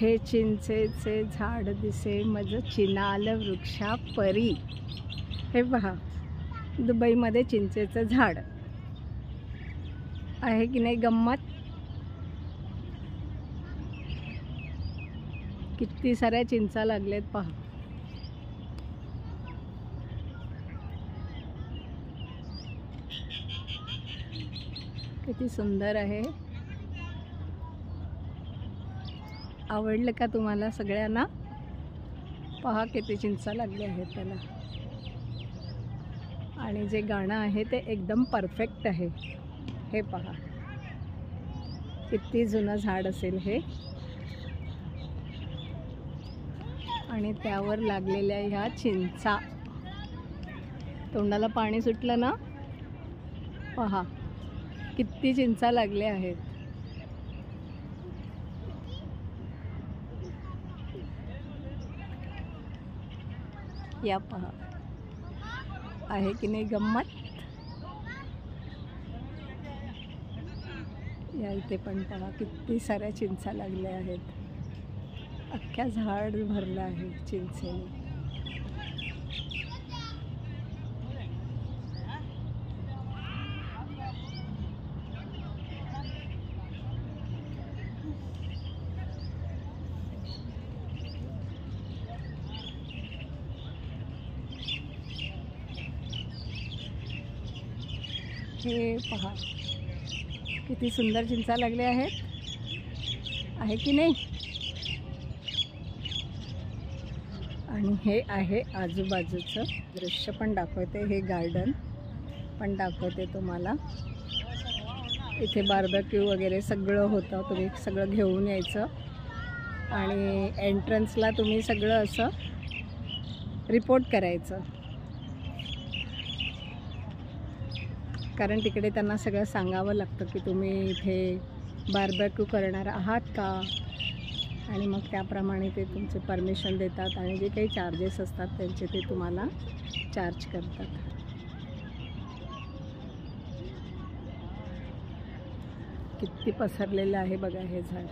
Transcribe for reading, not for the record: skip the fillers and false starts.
हे चिंचेचे झाड दिसे मज चिनाल वृक्षा परी। हे पहा, दुबईमध्ये चिंचेचं झाड आहे की नाही गंमत। किती साऱ्या चिंचा लागलेत पहा। किती सुंदर आहे। आवडलं का तुम्हाला सगळ्यांना? पहा किती चिंचा लागले आहेत त्याला। आणि जे गाणं आहे ते एकदम परफेक्ट आहे। हे पहा, किती जुनं झाड असेल हे। आणि त्यावर लागलेल्या ह्या चिंचा, तोंडाला पाणी सुटलं ना। पहा किती चिंचा लागल्या आहेत। या पहा, आहे की नाही गंमत। या इथे पण पहा किती साऱ्या चिंचा लागल्या आहेत। अख्ख्या झाड भरलं आहे चिंचेने। हे पहा किती सुंदर चिंचा लागले आहेत, आहे की नाही। आणि हे आहे आजूबाजूचं दृश्य पण दाखवते, हे गार्डन पण दाखवते तुम्हाला। इथे बार्बेक्यू वगैरे सगळं होतं, तुम्ही सगळं घेऊन यायचं आणि एंट्रन्सला तुम्ही सगळं असं रिपोर्ट करायचं, कारण तिकडे त्यांना सगळं सांगावं लागतं की तुम्ही इथे बार्बेक्यू करणार आहात का, आणि मग त्याप्रमाणे ते तुमचे परमिशन देतात आणि जे काही चार्जेस असतात त्यांचे ते तुम्हाला चार्ज करतात। किती पसरलेलं आहे बघा हे झाड।